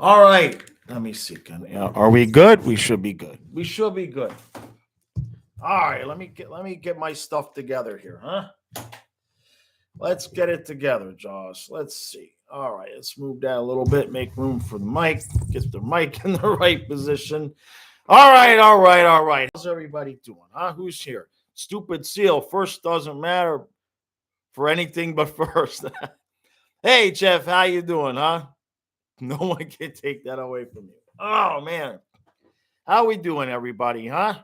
All right. Let me see. Are we good? We should be good. We should be good. All right. Let me get my stuff together here, huh? Let's get it together, Josh. Let's see. All right. Let's move that a little bit. Make room for the mic. Get the mic in the right position. All right. All right. All right. How's everybody doing? Huh? Who's here? Stupid seal. First doesn't matter for anything but first. Hey, Jeff. How you doing? Huh? No one can take that away from you. Oh man. How we doing, everybody, huh?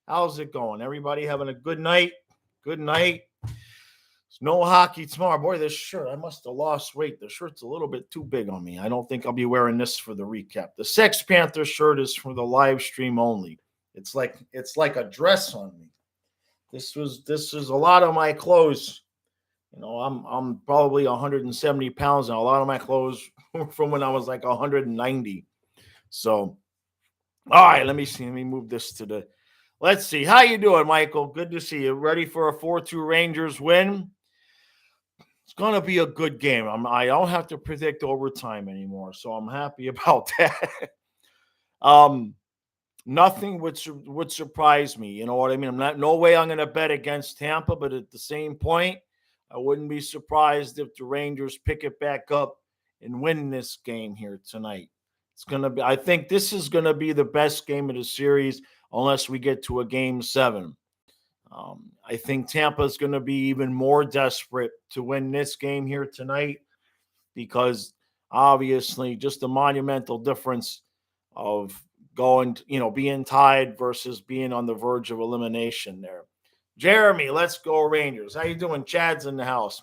How's it going? Everybody having a good night? Good night. There's no hockey tomorrow. Boy, this shirt, I must have lost weight. The shirt's a little bit too big on me. I don't think I'll be wearing this for the recap. The Sex Panther shirt is for the live stream only. It's like a dress on me. This is a lot of my clothes. I'm probably 170 pounds now. A lot of my clothes were from when I was like 190. So all right, let me see. Let me move this to the. Let's see. How you doing, Michael? Good to see you. Ready for a 4-2 Rangers win? It's gonna be a good game. I don't have to predict overtime anymore, so I'm happy about that. um, Nothing would surprise me. You know what I mean? No way I'm gonna bet against Tampa, but at the same point, I wouldn't be surprised if the Rangers pick it back up and win this game here tonight. It's gonna be. I think this is gonna be the best game of the series, unless we get to a game seven. I think Tampa is going to be even more desperate to win this game here tonight because obviously just the monumental difference of being tied versus being on the verge of elimination there. Jeremy, let's go Rangers. How you doing? Chad's in the house.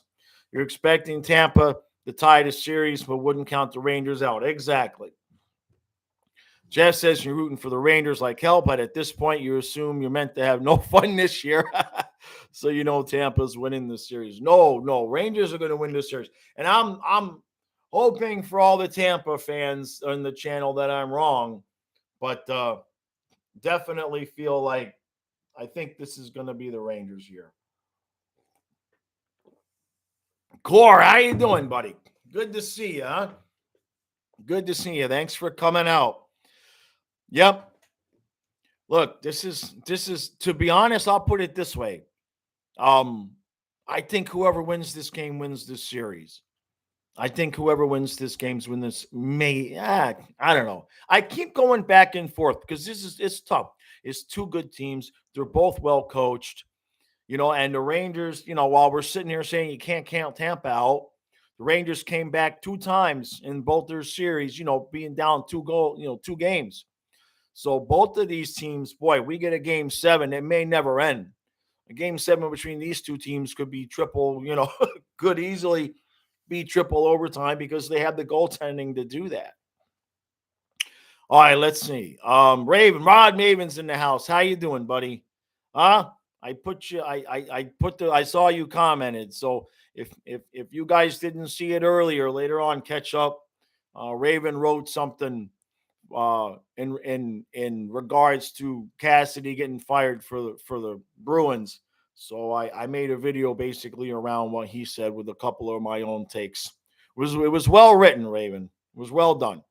You're expecting Tampa to tie the series, but wouldn't count the Rangers out. Exactly. Jeff says you're rooting for the Rangers like hell, but at this point, you assume you're meant to have no fun this year. So you know Tampa's winning the series. No, Rangers are going to win this series. And I'm hoping for all the Tampa fans on the channel that I'm wrong, but definitely feel like I think this is going to be the Rangers year. Core, how you doing, buddy? Good to see you, huh? Good to see you. Thanks for coming out. Yep. Look, this is to be honest, I'll put it this way. I think whoever wins this game wins this series. I think whoever wins this game's win this I don't know. I keep going back and forth because it's tough. It's two good teams. They're both well coached, and the Rangers, while we're sitting here saying you can't count Tampa out, the Rangers came back two times in both their series, being down two games. So both of these teams, boy, we get a game seven, it may never end. A game seven between these two teams could be triple, could easily be triple overtime because they have the goaltending to do that. All right, let's see. Rod Maven's in the house. How you doing, buddy? Huh? I saw you commented. So if you guys didn't see it earlier, later on, catch up. Raven wrote something in regards to Cassidy getting fired for the Bruins. So I made a video basically around what he said with a couple of my own takes. It was well written, Raven. It was well done.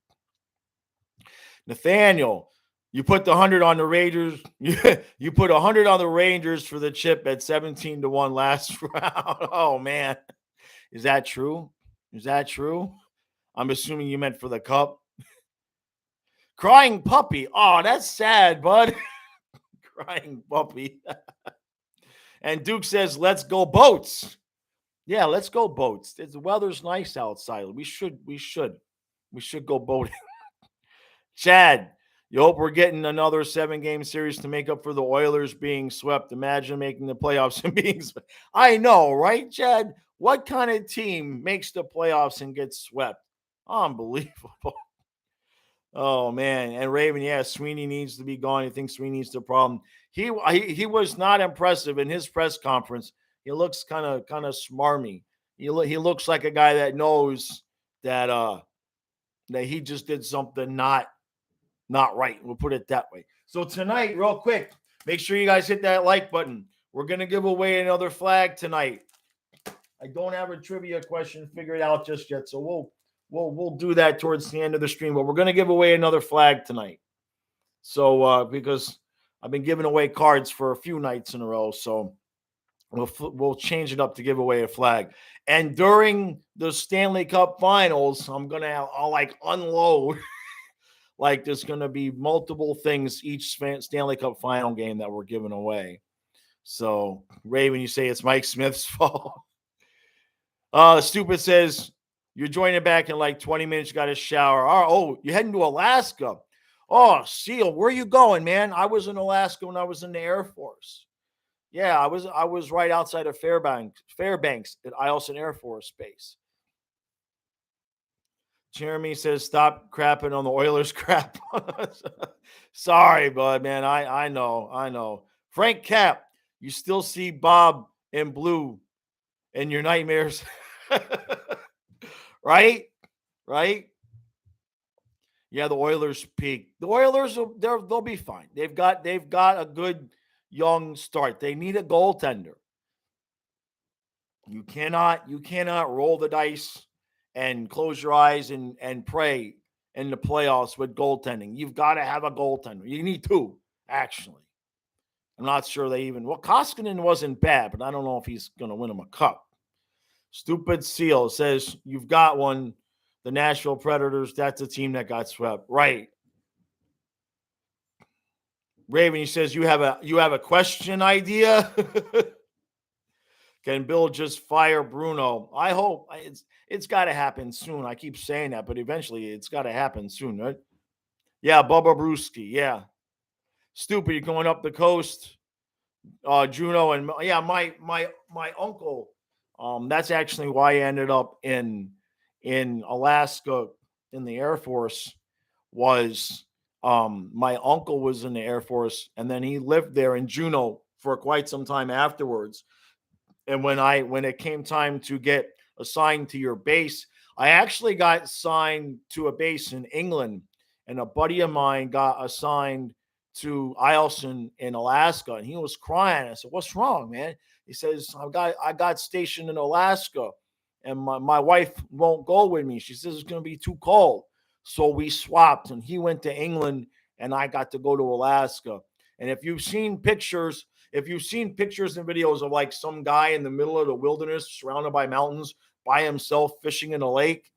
Nathaniel, you put the 100 on the Rangers. You put 100 on the Rangers for the chip at 17-1 last round. Oh man, is that true? Is that true? I'm assuming you meant for the cup. Crying puppy. Oh, that's sad, bud. Crying puppy. And Duke says, let's go boats. Yeah, let's go boats. The weather's nice outside. We should go boating. Chad, you hope we're getting another 7-game series to make up for the Oilers being swept. Imagine making the playoffs and being swept. I know, right, Chad? What kind of team makes the playoffs and gets swept? Unbelievable. Oh man, and Raven, yeah, Sweeney needs to be gone. He thinks Sweeney's the problem. He was not impressive in his press conference. He looks kind of smarmy. He looks like a guy that knows that that he just did something not right. We'll put it that way. So tonight, real quick, make sure you guys hit that like button. We're gonna give away another flag tonight. I don't have a trivia question figured out just yet, so we'll do that towards the end of the stream. But we're going to give away another flag tonight. So because I've been giving away cards for a few nights in a row, so we'll change it up to give away a flag. And during the Stanley Cup Finals, I'll like unload. Like there's gonna be multiple things each Stanley Cup Final game that we're giving away. So Ray, when you say it's Mike Smith's fault, Stupid says you're joining back in like 20 minutes. You got a shower. Oh, you're heading to Alaska. Oh, Seal, where are you going, man? I was in Alaska when I was in the Air Force. Yeah, I was right outside of Fairbanks at Eielson Air Force Base. Jeremy says, stop crapping on the Oilers crap. Sorry, bud, man. I know. Frank Cap, you still see Bob in blue in your nightmares. Right? Yeah, the Oilers peak. The Oilers they'll be fine. They've got a good young start. They need a goaltender. You cannot roll the dice and close your eyes and pray in the playoffs with goaltending. You've got to have a goaltender. You need two, actually. I'm not sure Koskinen wasn't bad, but I don't know if he's going to win him a cup. Stupid Seal says, you've got one. The Nashville Predators, that's a team that got swept. Right. Raven, he says, you have a question idea? Can Bill just fire Bruno? I hope it's got to happen soon. I keep saying that, but eventually it's got to happen soon, right? Yeah, Bubba Brewski. Yeah. Stupid, you're going up the coast. Juno and yeah, my uncle. That's actually why I ended up in Alaska in the Air Force. Was my uncle was in the Air Force, and then he lived there in Juneau for quite some time afterwards. And when it came time to get assigned to your base, I actually got assigned to a base in England, and a buddy of mine got assigned to Eielson in Alaska, and he was crying. I said, "What's wrong, man?" He says, I got stationed in Alaska, and my wife won't go with me. She says it's going to be too cold. So we swapped, and he went to England, and I got to go to Alaska. And if you've seen pictures and videos of like some guy in the middle of the wilderness surrounded by mountains by himself fishing in a lake,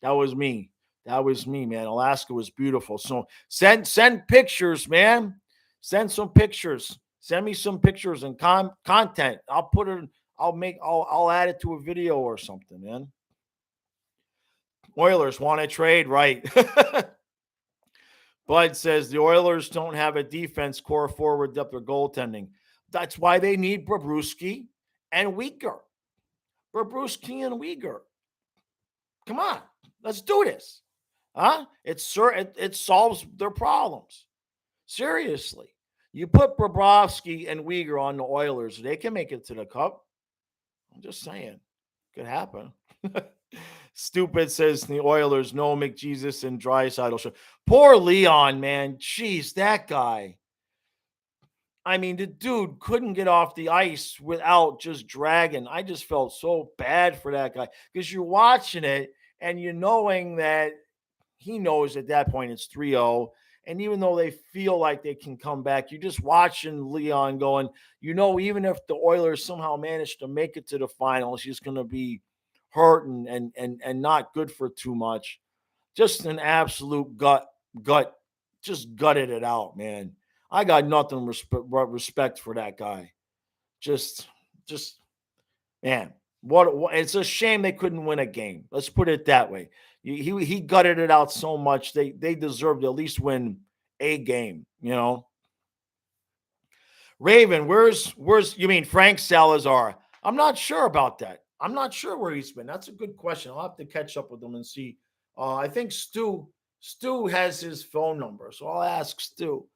that was me. That was me, man. Alaska was beautiful. So send pictures, man. Send some pictures. Send me some pictures and content. I'll put it. I'll add it to a video or something, man. Oilers want to trade, right? Bud says the Oilers don't have a defense core, forward depth, or goaltending. That's why they need Bobrovsky and Weegar. Bobrovsky and Weegar. Come on, let's do this. Huh? It solves their problems. Seriously. You put Bobrovsky and Weegar on the Oilers, they can make it to the Cup. I'm just saying. Could happen. Stupid says the Oilers, no McJesus and Draisaitl. Poor Leon, man. Jeez, that guy. I mean, the dude couldn't get off the ice without just dragging. I just felt so bad for that guy because you're watching it and you're knowing that he knows at that point it's 3-0. And even though they feel like they can come back, you're just watching Leon going, even if the Oilers somehow manage to make it to the finals, he's going to be hurt and not good for too much. Just an absolute just gutted it out, man. I got nothing but respect for that guy. Just man, what it's a shame they couldn't win a game. Let's put it that way. He gutted it out so much. They deserved to at least win a game, Raven, where's you mean Frank Salazar? I'm not sure about that. I'm not sure where he's been. That's a good question. I'll have to catch up with him and see. I think Stu has his phone number, so I'll ask Stu.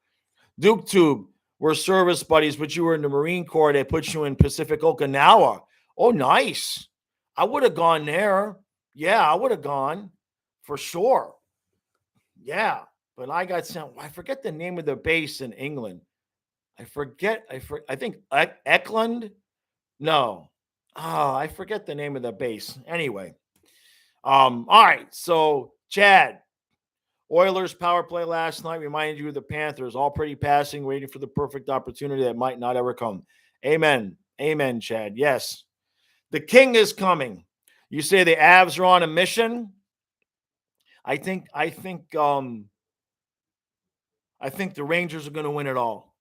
Duke Tube, we're service buddies, but you were in the Marine Corps. They put you in Pacific Okinawa. Oh, nice. I would have gone there. Yeah, I would have gone for sure. Yeah, but I got sent. I forget the name of the base in England. I think Eklund. No. I forget the name of the base. Anyway, All right. So, Chad, Oilers power play last night reminded you of the Panthers, all pretty passing, waiting for the perfect opportunity that might not ever come. Amen. Amen, Chad. Yes. The king is coming. You say the Avs are on a mission. I think the Rangers are going to win it all.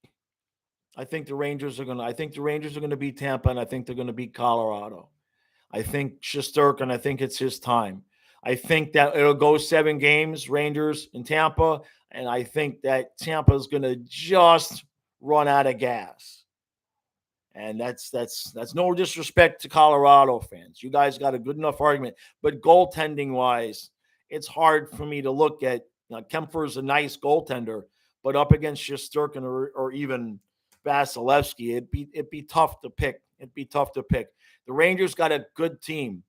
I think the Rangers are going to beat Tampa, and I think they're going to beat Colorado. I think Shesterkin, I think it's his time. I think that it'll go 7 games, Rangers and Tampa, and I think that Tampa is going to just run out of gas. And that's no disrespect to Colorado fans. You guys got a good enough argument, but goaltending wise, it's hard for me to look at. Kempfer's a nice goaltender, but up against Shesterkin or even Vasilevsky, it'd be tough to pick. It'd be tough to pick. The Rangers got a good team.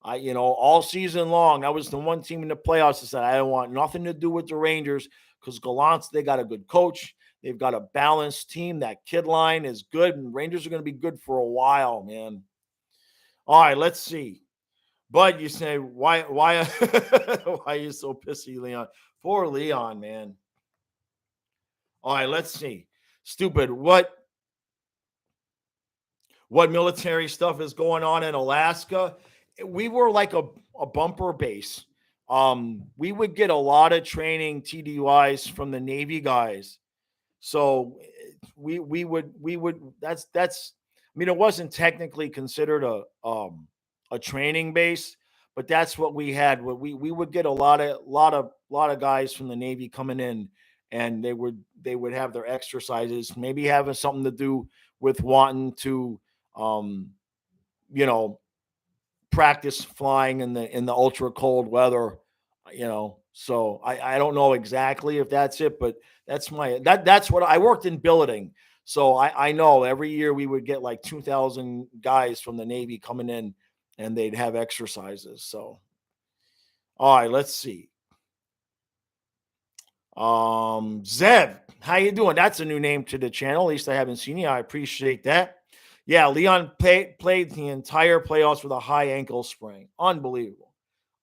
All season long, I was the one team in the playoffs that said I don't want nothing to do with the Rangers because Gallant's, they got a good coach. They've got a balanced team. That kid line is good, and Rangers are going to be good for a while, man. All right, let's see. Bud, you say, why why are you so pissy, Leon? Poor Leon, man. All right, let's see. Stupid. What military stuff is going on in Alaska? We were like a bumper base. We would get a lot of training TDYs from the Navy guys. So we would that's I mean, it wasn't technically considered a training base, but that's what we had. We would get a lot of guys from the Navy coming in, and they would have their exercises, maybe having something to do with wanting to um you know practice flying in the ultra cold weather. So I don't know exactly if that's it, but that's what I worked in billeting. So I know every year we would get like 2,000 guys from the Navy coming in, and they'd have exercises. So all right, let's see. Zev, how you doing? That's a new name to the channel. At least I haven't seen you. I appreciate that. Yeah, Leon played the entire playoffs with a high ankle sprain. Unbelievable.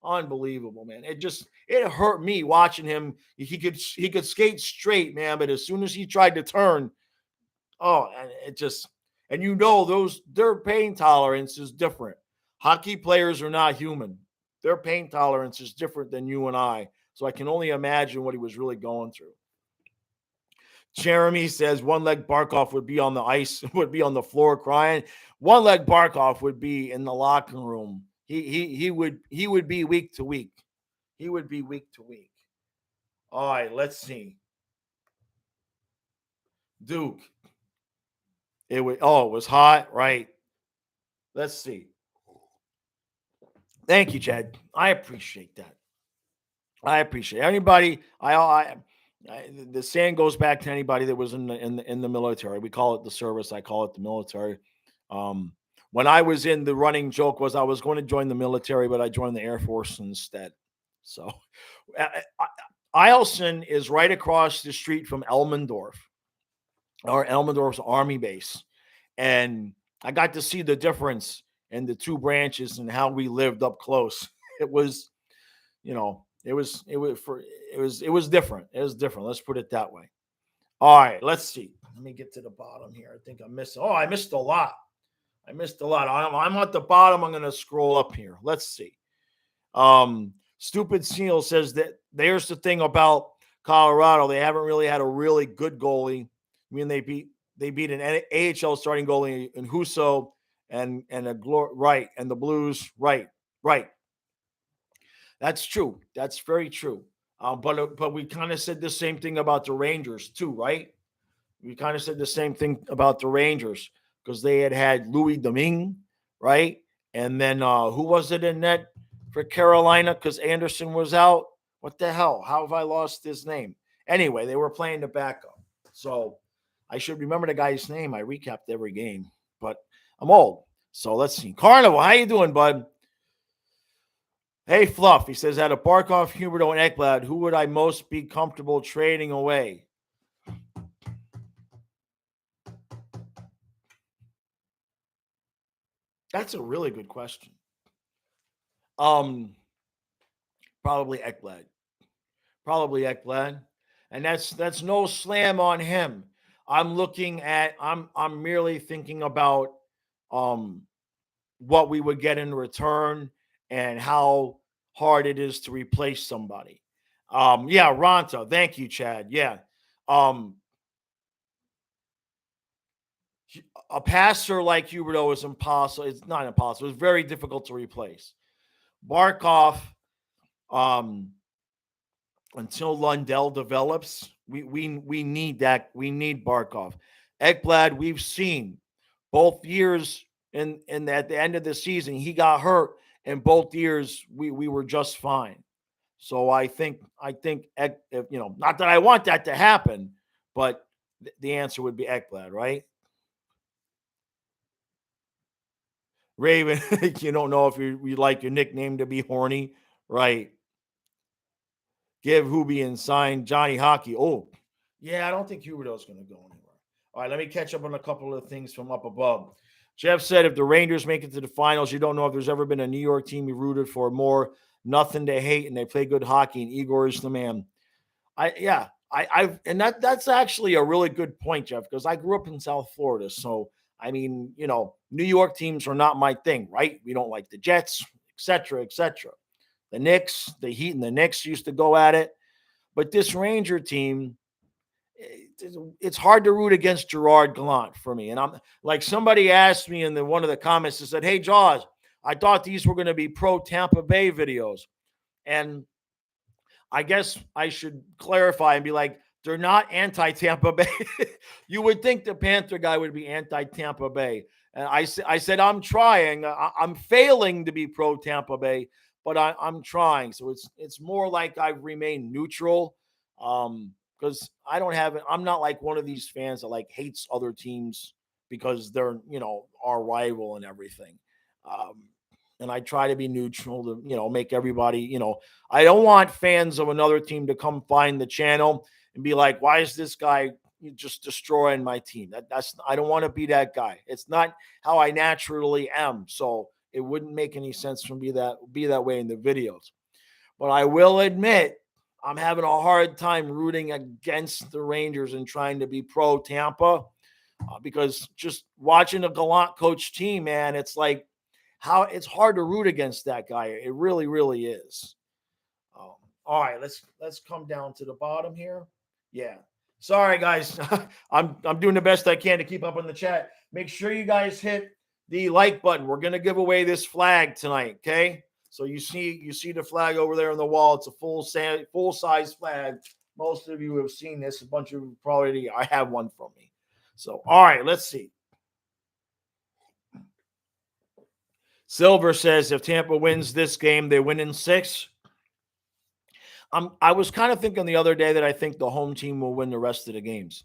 Unbelievable, man. It hurt me watching him. He could skate straight, man, but as soon as he tried to turn, and it just and their pain tolerance is different. Hockey players are not human. Their pain tolerance is different than you and I. So I can only imagine what he was really going through. Jeremy says one leg Barkov would be on the ice, would be on the floor crying. One leg Barkov would be in the locker room. He would be week to week. He would be week to week. All right, let's see. Duke. It was hot, right? Let's see. Thank you, Chad. I appreciate that. I appreciate anybody. The saying goes back to anybody that was in the military. We call it the service. I call it the military. Um, when I was in, the running joke was I was going to join the military, but I joined the Air Force instead. So, Eielson is right across the street from Elmendorf, or Elmendorf's Army base, and I got to see the difference in the two branches and how we lived up close. It was, it was different. It was different. Let's put it that way. All right, let's see. Let me get to the bottom here. I think I missed. Oh, I missed a lot. I'm at the bottom. I'm going to scroll up here. Let's see. Stupid Seal says that there's the thing about Colorado. They haven't really had a really good goalie. I mean, they beat an AHL starting goalie in Husso and right, and the Blues, right. That's true. That's very true. But we kind of said the same thing about the Rangers too, right? We kind of said the same thing about the Rangers because they had Louis Domingue, right? And then who was it in net for Carolina? Because Anderson was out. What the hell? How have I lost his name? Anyway, they were playing the backup. So I should remember the guy's name. I recapped every game, but I'm old. So let's see. Carnival, how you doing, bud? Hey, Fluff. He says, out of Barkov, Huberto, and Ekblad, who would I most be comfortable trading away? That's a really good question. Probably Ekblad. Probably Ekblad. And that's no slam on him. I'm merely thinking about um what we would get in return and how hard it is to replace somebody. Yeah, Ronta. Thank you, Chad. Yeah. Um, a passer like Huberto is impossible. It's not impossible. It's very difficult to replace. Barkov, um, until Lundell develops, we need that. We need Barkov. Ekblad, we've seen both years in at the end of the season, he got hurt, and both years we were just fine. So I think if, not that I want that to happen, but the answer would be Ekblad, right? Raven, you don't know if you like your nickname to be horny, right? Give Hoobie and sign Johnny Hockey. Oh, yeah, I don't think Huberto's going to go anywhere. All right, let me catch up on a couple of things from up above. Jeff said if the Rangers make it to the finals, you don't know if there's ever been a New York team you rooted for more. Nothing to hate, and they play good hockey, and Igor is the man. And that's actually a really good point, Jeff, because I grew up in South Florida. So I mean, New York teams are not my thing, right? We don't like the Jets, et cetera, et cetera. The Knicks, the Heat and the Knicks used to go at it. But this Ranger team, it's hard to root against Gerard Gallant for me. And I'm like, somebody asked me in one of the comments that said, "Hey, Jaws, I thought these were going to be pro Tampa Bay videos." And I guess I should clarify and be like, they're not anti-Tampa Bay. You would think the Panther guy would be anti-Tampa Bay. And I said, I'm trying. I'm failing to be pro-Tampa Bay, but I'm trying. So it's more like I've remained neutral because I'm not like one of these fans that like hates other teams because they're, our rival and everything. And I try to be neutral to, make everybody, I don't want fans of another team to come find the channel and be like, why is this guy just destroying my team? I don't want to be that guy. It's not how I naturally am. So it wouldn't make any sense for me to be that way in the videos. But I will admit, I'm having a hard time rooting against the Rangers and trying to be pro Tampa because just watching a Gallant coach team, man, it's like, how it's hard to root against that guy. It really, really is. All right, let's come down to the bottom here. Yeah. Sorry, guys. I'm doing the best I can to keep up on the chat. Make sure you guys hit the like button. We're gonna give away this flag tonight. Okay. So you see the flag over there on the wall. It's a full size flag. Most of you have seen this. A bunch of you probably I have one from me. So all right, let's see. Silver says if Tampa wins this game, they win in 6. I was kind of thinking the other day that I think the home team will win the rest of the games,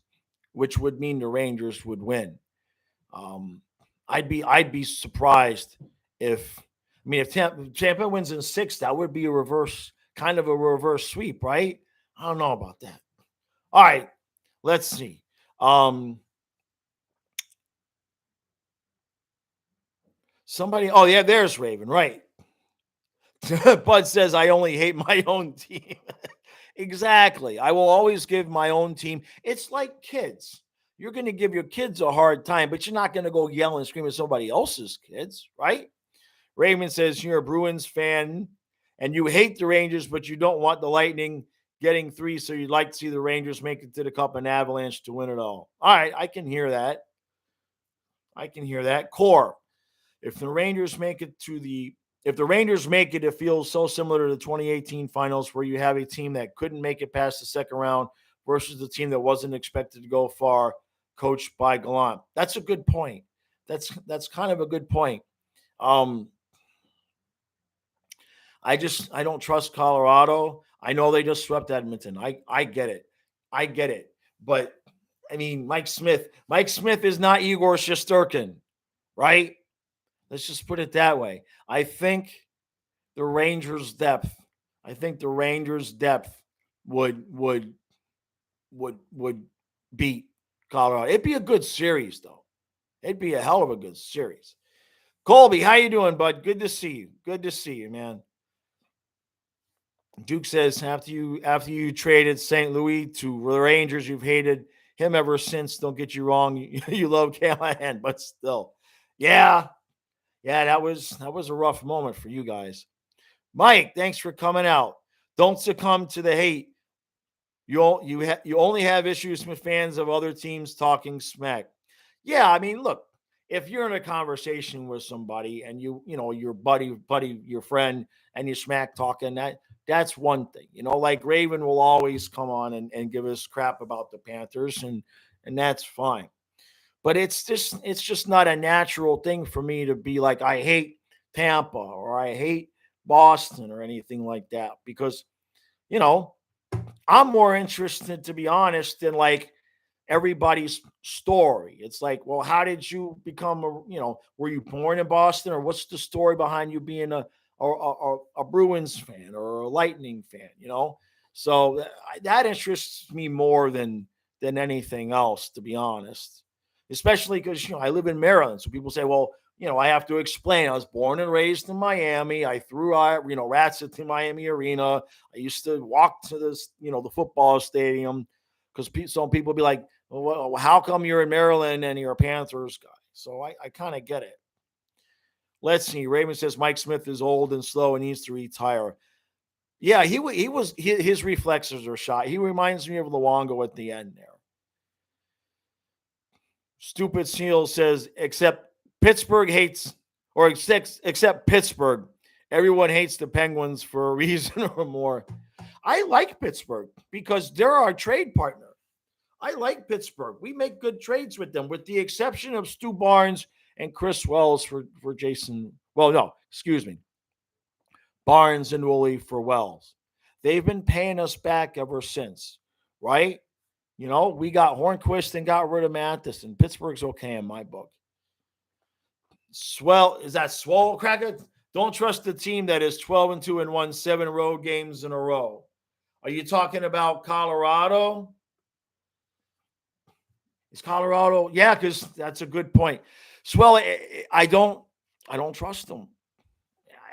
which would mean the Rangers would win. I'd be surprised if Tampa wins in 6, that would be a reverse sweep, right? I don't know about that. All right, let's see. There's Raven, right? Bud says, I only hate my own team. Exactly. I will always give my own team. It's like kids. You're going to give your kids a hard time, but you're not going to go yell and scream at somebody else's kids, right? Raymond says, you're a Bruins fan and you hate the Rangers, but you don't want the Lightning getting 3, so you'd like to see the Rangers make it to the Cup and Avalanche to win it all. All right, I can hear that. Core. If the Rangers make it, it feels so similar to the 2018 finals where you have a team that couldn't make it past the second round versus the team that wasn't expected to go far, coached by Gallant. That's a good point. That's kind of a good point. I don't trust Colorado. I know they just swept Edmonton. I get it. But I mean, Mike Smith is not Igor Shesterkin, right? Let's just put it that way. I think the Rangers' depth would beat Colorado. It'd be a good series, though. It'd be a hell of a good series. Colby, how you doing, bud? Good to see you. Man. Duke says after you traded St. Louis to the Rangers, you've hated him ever since. Don't get you wrong, you love Callahan, but still, yeah, that was a rough moment for you guys. Mike, thanks for coming out. Don't succumb to the hate. You only have issues with fans of other teams talking smack. Yeah, I mean, look, if you're in a conversation with somebody and your buddy, your friend, and you smack talking, that's one thing. Like Raven will always come on and give us crap about the Panthers, and that's fine. But it's just not a natural thing for me to be like, I hate Tampa or I hate Boston or anything like that, because you know I'm more interested, to be honest, in like everybody's story. It's like, well, how did you become were you born in Boston, or what's the story behind you being a Bruins fan or a Lightning fan? So that interests me more than anything else, to be honest. Especially because I live in Maryland, so people say, well, I have to explain. I was born and raised in Miami. I threw rats at the Miami Arena. I used to walk to this, the football stadium, because some people be like, well, how come you're in Maryland and you're a Panthers guy? So I kind of get it. Let's see. Raymond says Mike Smith is old and slow and needs to retire. Yeah, his reflexes are shot. He reminds me of Luongo at the end there. Stupid Seal says, except Pittsburgh hates, or except Pittsburgh, everyone hates the Penguins for a reason or more. I like Pittsburgh because they're our trade partner. I like Pittsburgh. We make good trades with them, with the exception of Stu Barnes and Chris Wells for Jason. Well, no, excuse me. Barnes and Woolley for Wells. They've been paying us back ever since, right? We got Hornquist and got rid of Matheson. Pittsburgh's okay in my book. Is that Swole Cracker? Don't trust the team that is 12-2 and won 7 road games in a row. Are you talking about Colorado? Is Colorado? Yeah, because that's a good point. Swell, I don't trust them.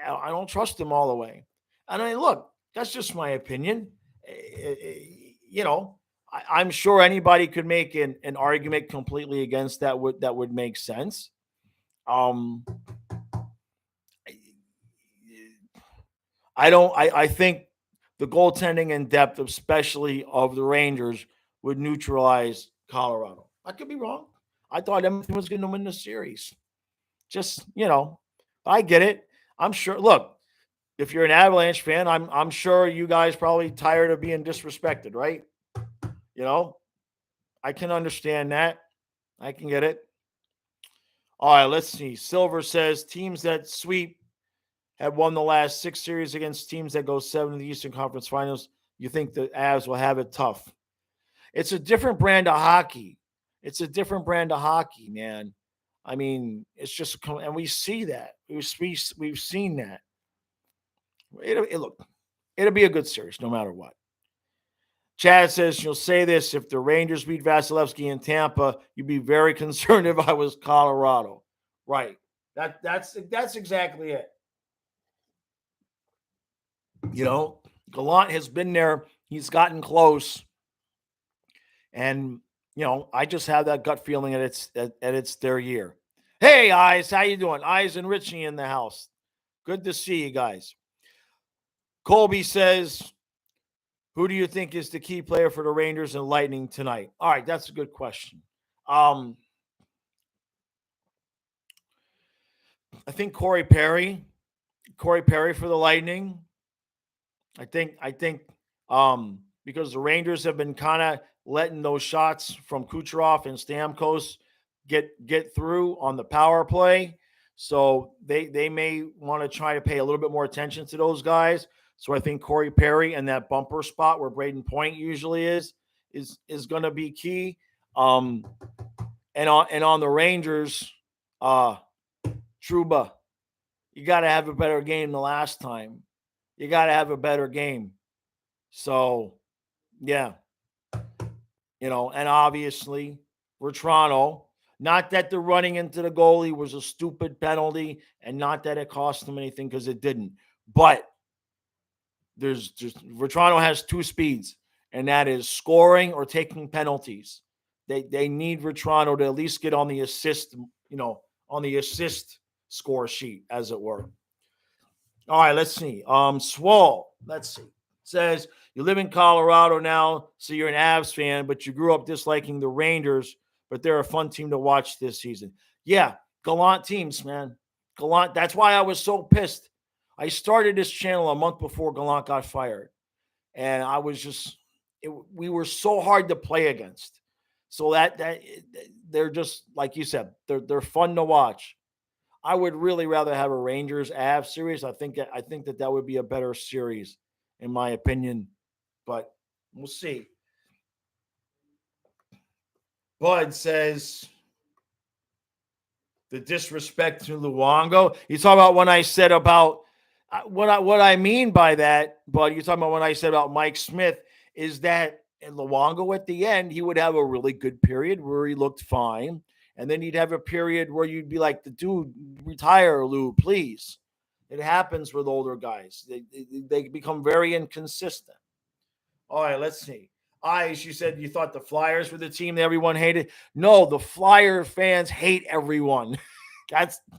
I don't trust them all the way. And I mean, look, that's just my opinion. I'm sure anybody could make an argument completely against that would make sense. I think the goaltending and depth, especially of the Rangers, would neutralize Colorado. I could be wrong. I thought Edmonton was going to win the series. Just, I get it. I'm sure. Look, if you're an Avalanche fan, I'm sure you guys probably tired of being disrespected, right? I can understand that. I can get it. All right, let's see. Silver says teams that sweep have won the last 6 series against teams that go 7 in the Eastern Conference Finals. You think the Avs will have it tough? It's a different brand of hockey. Man. I mean, it's just, and we see that. We've seen that. It'll be a good series no matter what. Chad says, you'll say this, if the Rangers beat Vasilevsky in Tampa, you'd be very concerned if I was Colorado. Right. That's exactly it. Gallant has been there. He's gotten close. And, I just have that gut feeling that it's their year. Hey, Eyes, how you doing? Eyes and Richie in the house. Good to see you guys. Colby says, who do you think is the key player for the Rangers and Lightning tonight? All right, that's a good question. I think Corey Perry for the Lightning. I think because the Rangers have been kind of letting those shots from Kucherov and Stamkos get through on the power play. So they may want to try to pay a little bit more attention to those guys. So I think Corey Perry and that bumper spot where Braden Point usually is going to be key. And on the Rangers, Trouba, you got to have a better game the last time. You got to have a better game. So, yeah. And obviously for Toronto, not that the running into the goalie was a stupid penalty and not that it cost them anything, because it didn't. But There's just Vetrano has two speeds, and that is scoring or taking penalties. They need Vetrano to at least get on the assist, on the assist score sheet, as it were. All right, let's see. Swole, let's see. Says you live in Colorado now, so you're an Avs fan, but you grew up disliking the Rangers, but they're a fun team to watch this season. Yeah, gallant teams, man. Gallant. That's why I was so pissed. I started this channel a month before Gallant got fired, and I was just, we were so hard to play against. So that they're just like you said, they're fun to watch. I would really rather have a Rangers Avs series. I think that would be a better series, in my opinion. But we'll see. Bud says the disrespect to Luongo. You talk about when I said about what I mean by that, but you're talking about when I said about Mike Smith is that in Luongo at the end, he would have a really good period where he looked fine. And then you'd have a period where you'd be like, the dude, retire, Lou, please. It happens with older guys. They become very inconsistent. All right, let's see. She said you thought the Flyers were the team that everyone hated. No, the Flyer fans hate everyone.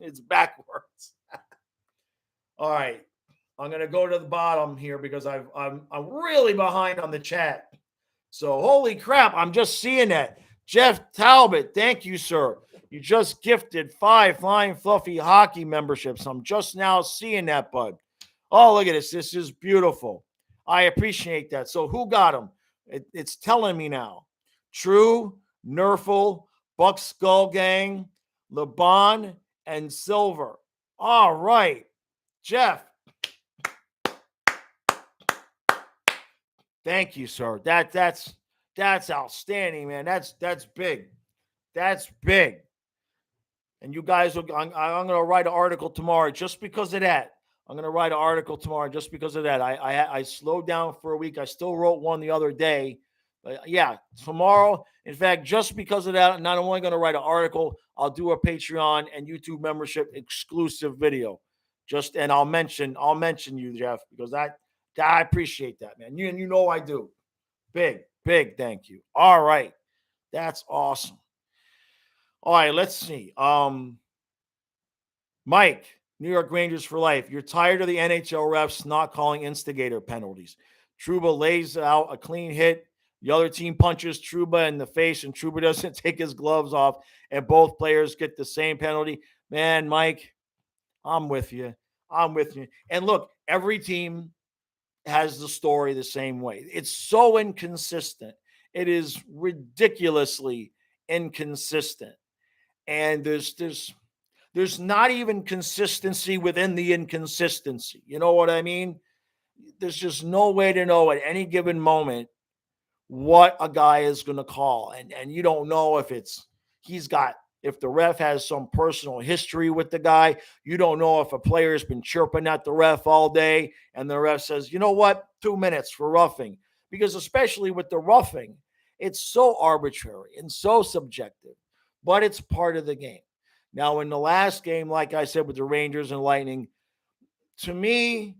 It's backwards. All right. I'm going to go to the bottom here because I'm really behind on the chat. So holy crap, I'm just seeing that. Jeff Talbot, thank you, sir. You just gifted 5 Flying Fluffy hockey memberships. I'm just now seeing that, bud. Oh, look at this. This is beautiful. I appreciate that. So who got them? It's telling me now. True, Nerfle, Buck Skull Gang, LeBon, and Silver. All right. Jeff. Thank you, sir. That's outstanding, man. That's big. That's big. And you guys, I'm going to write an article tomorrow just because of that. I'm going to write an article tomorrow just because of that. I slowed down for a week. I still wrote one the other day. But yeah, tomorrow, in fact, just because of that, I'm not only going to write an article, I'll do a Patreon and YouTube membership exclusive video. And I'll mention you, Jeff, because I appreciate that, man. You know I do. Big thank you. All right. That's awesome. All right, let's see. Mike, New York Rangers for life. You're tired of the NHL refs not calling instigator penalties. Trouba lays out a clean hit. The other team punches Trouba in the face, and Trouba doesn't take his gloves off, and both players get the same penalty. Man, Mike, I'm with you. And look, every team has the story the same way. It's so inconsistent. It is ridiculously inconsistent. And there's not even consistency within the inconsistency. You know what I mean? There's just no way to know at any given moment what a guy is going to call. And you don't know if if the ref has some personal history with the guy. You don't know if a player has been chirping at the ref all day and the ref says, you know what, 2 minutes for roughing. Because especially with the roughing, it's so arbitrary and so subjective, but it's part of the game. Now, in the last game, like I said, with the Rangers and Lightning, to me,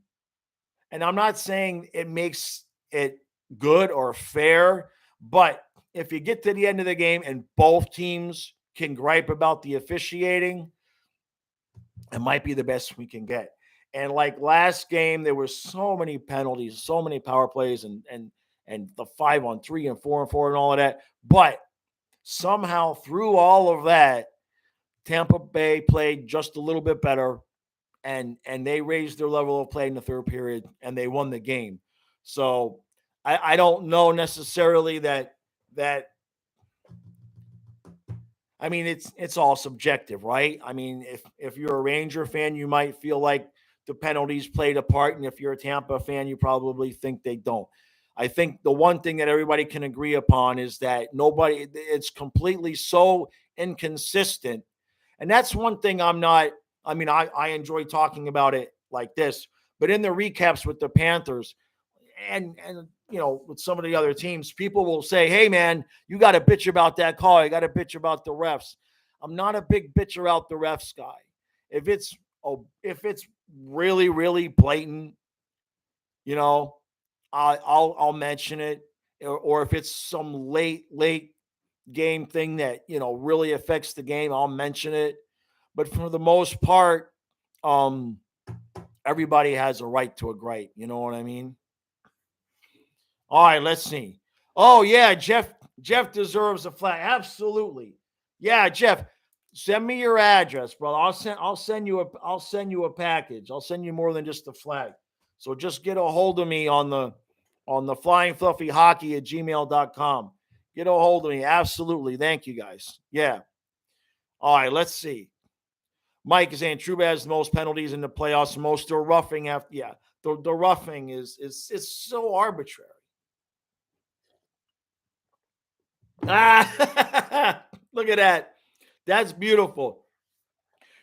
and I'm not saying it makes it good or fair, but if you get to the end of the game and both teams can gripe about the officiating, it might be the best we can get. And like last game, there were so many penalties, so many power plays, and the 5-on-3 and 4-on-4 and all of that. But somehow through all of that, Tampa Bay played just a little bit better, and they raised their level of play in the third period, and they won the game. So I don't know necessarily that I mean, it's all subjective, right? I mean, if you're a Ranger fan, you might feel like the penalties played a part, and if you're a Tampa fan, you probably think they don't. I think the one thing that everybody can agree upon is that it's completely so inconsistent. And that's one thing I enjoy talking about it like this, but in the recaps with the Panthers and with some of the other teams, people will say, hey man, you got to bitch about that call. You got to bitch about the refs. I'm not a big bitcher out the refs guy. If it's really, really blatant, I'll mention it, or if it's some late game thing that really affects the game, I'll mention it. But for the most part, everybody has a right to a gripe. You know what I mean? All right, let's see. Oh yeah, Jeff deserves a flag. Absolutely. Yeah, Jeff, send me your address, brother. I'll send you a package. I'll send you more than just a flag. So just get a hold of me on the flyingfluffyhockey@gmail.com. Get a hold of me. Absolutely. Thank you guys. Yeah. All right, let's see. Mike is saying Trouba has the most penalties in the playoffs, most are roughing after. Yeah, the roughing is so arbitrary. Ah, look at that. That's beautiful.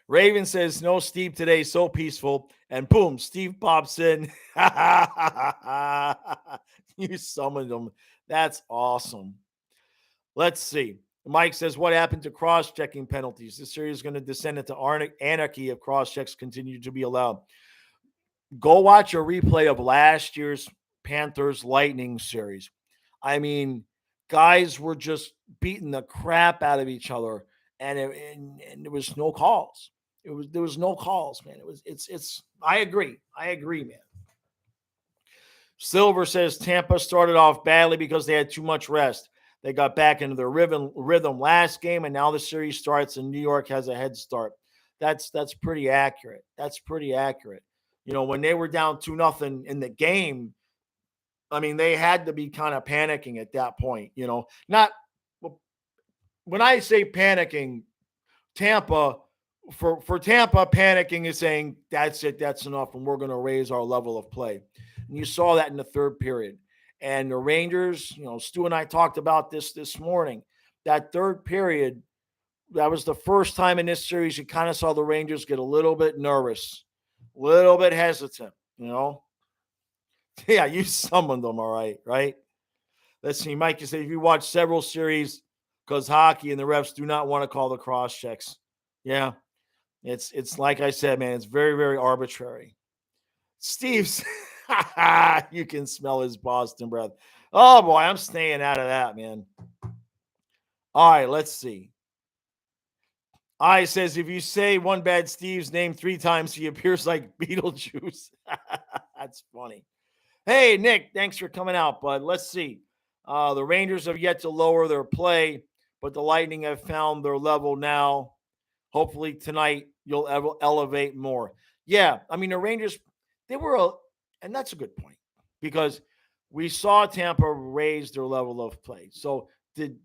Raven says, no Steve today, so peaceful. And boom, Steve pops in. You summoned him. That's awesome. Let's see. Mike says, what happened to cross-checking penalties? This series is going to descend into anarchy if cross-checks continue to be allowed. Go watch a replay of last year's Panthers Lightning series. I mean, guys were just beating the crap out of each other, and there was no calls. There was no calls, man. It's. I agree, man. Silver says Tampa started off badly because they had too much rest. They got back into their rhythm last game, and now the series starts, and New York has a head start. That's pretty accurate. That's pretty accurate. When they were down 2-0 in the game, I mean, they had to be kind of panicking at that point. Not when I say panicking, Tampa for Tampa, panicking is saying that's it, that's enough, and we're going to raise our level of play. And you saw that in the third period. And the Rangers, Stu and I talked about this morning. That third period, that was the first time in this series you kind of saw the Rangers get a little bit nervous, a little bit hesitant, Yeah, you summoned them, all right? Let's see. Mike, you said if you watch several series because hockey and the refs do not want to call the cross checks. Yeah, it's like I said, man, it's very, very arbitrary. Steve's, you can smell his Boston breath. Oh, boy, I'm staying out of that, man. All right, let's see. I says, if you say one bad Steve's name 3 times, he appears like Beetlejuice. That's funny. Hey, Nick, thanks for coming out, bud. Let's see. The Rangers have yet to lower their play, but the Lightning have found their level now. Hopefully tonight you'll elevate more. Yeah, I mean, the Rangers, and that's a good point because we saw Tampa raise their level of play. So did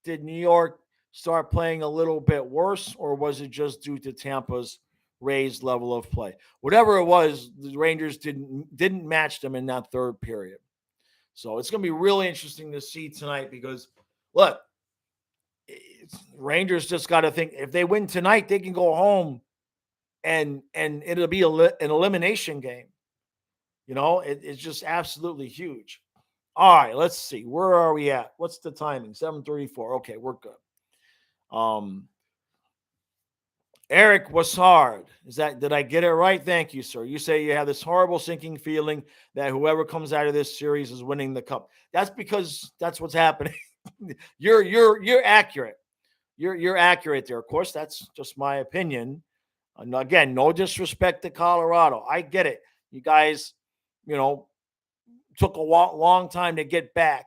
New York start playing a little bit worse, or was it just due to Tampa's raised level of play? Whatever it was, the Rangers didn't match them in that third period. So it's going to be really interesting to see tonight because, look, Rangers just got to think if they win tonight, they can go home and it'll be an elimination game. It's just absolutely huge. All right, let's see. Where are we at? What's the timing? 7:34. Okay, we're good. Eric Wassard. Did I get it right? Thank you, sir. You say you have this horrible sinking feeling that whoever comes out of this series is winning the cup. That's because that's what's happening. You're accurate. You're accurate there. Of course, that's just my opinion. And again, no disrespect to Colorado. I get it. You guys, took a long time to get back.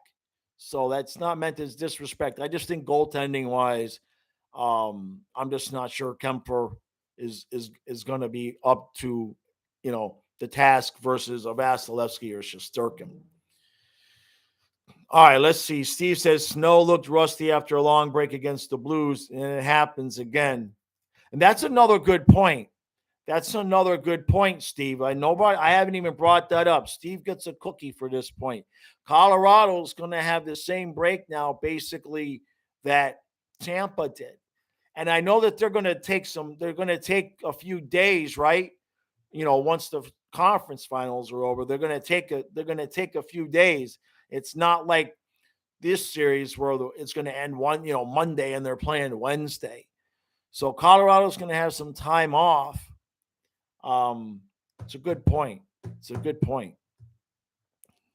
So that's not meant as disrespect. I just think goaltending wise, I'm just not sure Kemper is going to be up to, the task versus a Vasilevsky or Shesterkin. All right, let's see. Steve says Snow looked rusty after a long break against the Blues, and it happens again. And that's another good point. Steve. I haven't even brought that up. Steve gets a cookie for this point. Colorado's going to have the same break now, basically, that Tampa did. And I know that they're going to take a few days, right? Once the conference finals are over, they're going to take a few days. It's not like this series where it's going to end Monday and they're playing Wednesday. So Colorado's going to have some time off. It's a good point.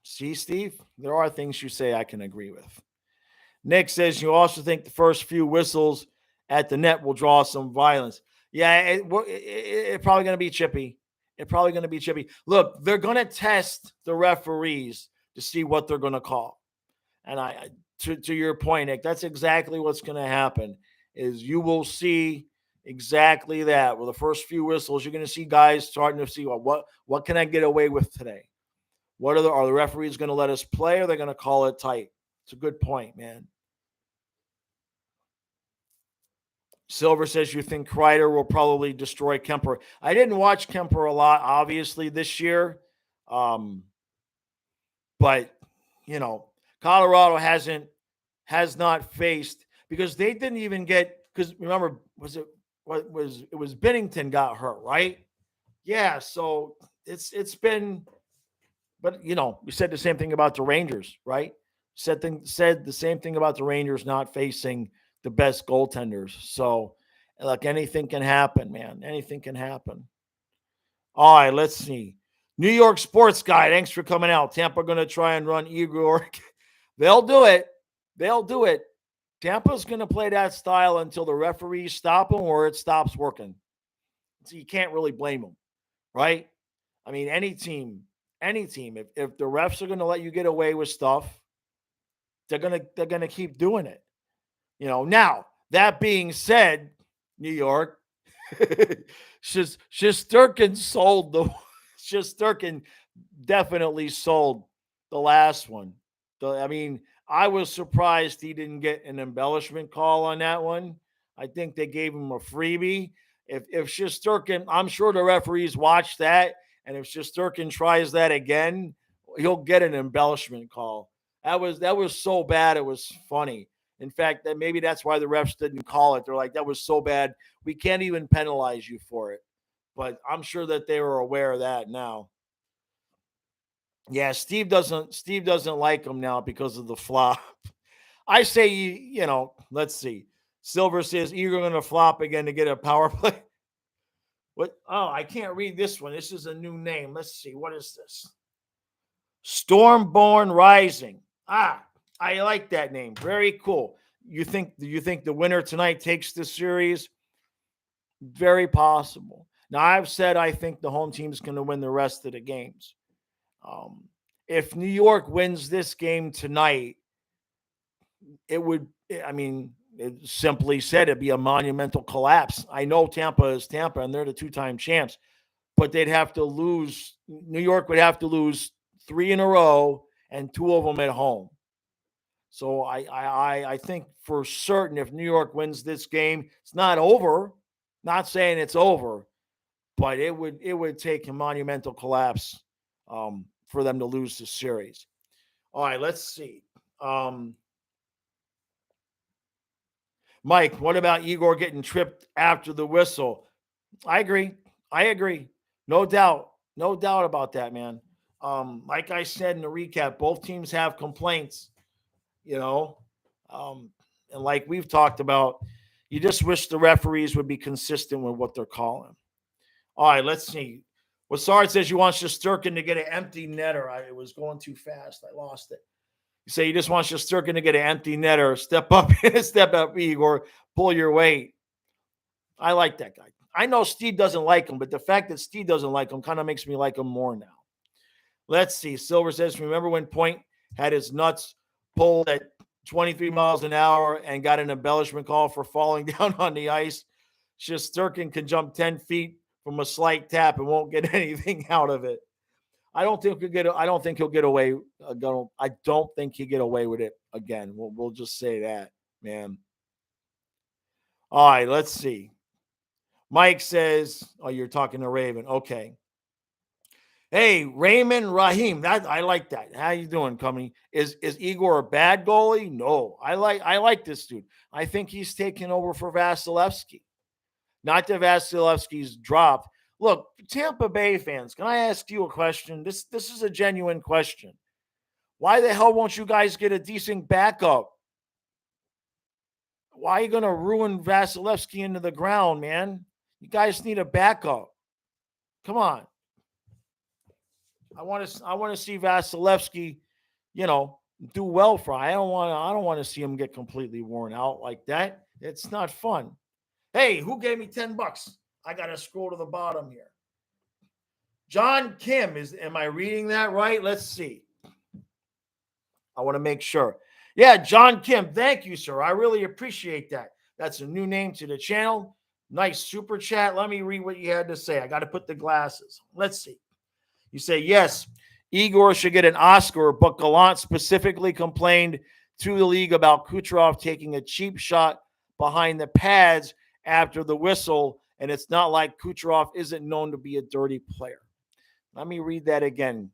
See, Steve, there are things you say I can agree with. Nick says you also think the first few whistles at the net will draw some violence. Yeah, it's probably going to be chippy. It's probably going to be chippy. Look, they're going to test the referees to see what they're going to call. And to your point, Nick, that's exactly what's going to happen. Is you will see exactly that. With the first few whistles, you're going to see guys starting to see what can I get away with today? Are the referees going to let us play, or are they going to call it tight? It's a good point, man. Silver says you think Kreider will probably destroy Kemper. I didn't watch Kemper a lot, obviously, this year. But, Colorado has not faced, because they didn't even get, because remember, it was Binnington got hurt, right? Yeah, so it's been, but we said the same thing about the Rangers, right? Said the same thing about the Rangers not facing the best goaltenders. So, look, anything can happen, man. Anything can happen. All right, let's see. New York Sports Guy, thanks for coming out. Tampa going to try and run Igor. They'll do it. They'll do it. Tampa's going to play that style until the referees stop them or it stops working. So you can't really blame them, right? I mean, any team, if the refs are going to let you get away with stuff, they're gonna keep doing it. Now, that being said, New York, Shesterkin definitely sold the last one. I was surprised he didn't get an embellishment call on that one. I think they gave him a freebie. If Shesterkin, I'm sure the referees watched that, and if Shesterkin tries that again, he'll get an embellishment call. That was so bad, it was funny. In fact, maybe that's why the refs didn't call it. They're like, that was so bad, we can't even penalize you for it. But I'm sure that they were aware of that now. Yeah, Steve doesn't like him now because of the flop. I say, let's see. Silver says Eager going to flop again to get a power play. What? Oh, I can't read this one. This is a new name. Let's see. What is this? Stormborn Rising. I like that name. Very cool. You think the winner tonight takes the series? Very possible. Now, I've said I think the home team is going to win the rest of the games. If New York wins this game tonight, it simply said it'd be a monumental collapse. I know Tampa is Tampa, and they're the two-time champs, but they'd have to lose. New York would have to lose 3 in a row and 2 of them at home. So I think for certain if New York wins this game, it's not over. Not saying it's over, but it would take a monumental collapse for them to lose the series. All right, let's see. Mike, what about Igor getting tripped after the whistle? I agree. No doubt about that, man. Like I said in the recap, both teams have complaints, and like we've talked about, you just wish the referees would be consistent with what they're calling. All right, let's see. Wassard says you want Shesterkin to get an empty netter. It was going too fast. I lost it. You say you just want Shesterkin to get an empty netter. Step up, Igor. Pull your weight. I like that guy. I know Steve doesn't like him, but the fact that Steve doesn't like him kind of makes me like him more now. Let's see. Silver says, remember when Point had his nuts pulled at 23 miles an hour and got an embellishment call for falling down on the ice? Shesterkin can jump 10 feet from a slight tap and won't get anything out of it. I don't think he'll get away. I don't think he'll get away with it again. We'll just say that, man. All right, let's see. Mike says, "Oh, you're talking to Raven." Okay. Hey, Raymond Rahim. I like that. How you doing, company? Is Igor a bad goalie? No. I like this dude. I think he's taking over for Vasilevsky. Not that Vasilevsky's dropped. Look, Tampa Bay fans, can I ask you a question? This is a genuine question. Why the hell won't you guys get a decent backup? Why are you going to ruin Vasilevsky into the ground, man? You guys need a backup. Come on. I want to see Vasilevsky, do well for. I don't want to see him get completely worn out like that. It's not fun. Hey, who gave me $10? I got to scroll to the bottom here. John Kim am I reading that right? Let's see. I want to make sure. Yeah, John Kim. Thank you, sir. I really appreciate that. That's a new name to the channel. Nice super chat. Let me read what you had to say. I got to put the glasses. Let's see. You say, yes, Igor should get an Oscar, but Gallant specifically complained to the league about Kucherov taking a cheap shot behind the pads after the whistle, and it's not like Kucherov isn't known to be a dirty player. Let me read that again.